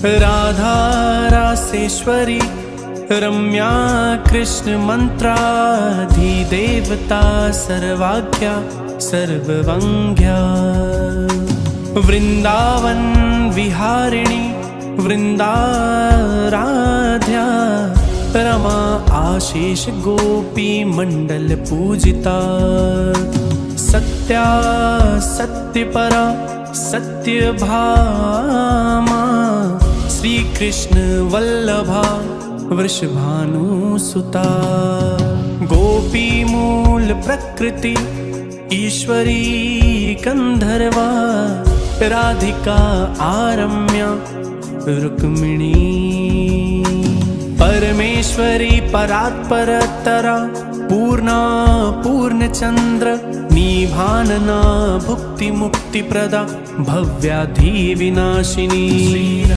राधा रासेश्वरी रम्या कृष्ण मंत्राधिदेवता सर्वाज्ञा सर्ववंग्या वृंदावन विहारिणी वृंदाराध्या रमा आशीष गोपी मंडल पूजिता सत्या सत्यपरा सत्यभामा श्री कृष्ण वल्लभा वृषभानुसुता गोपी मूल प्रकृति ईश्वरी गंधर्वा राधिका आरम्या रुक्मिणी परमेश्वरी परात्परतरा पूर्णा पूर्णचंद्र निभानना भुक्ति मुक्ति प्रदा भव्याधि विनाशिनी।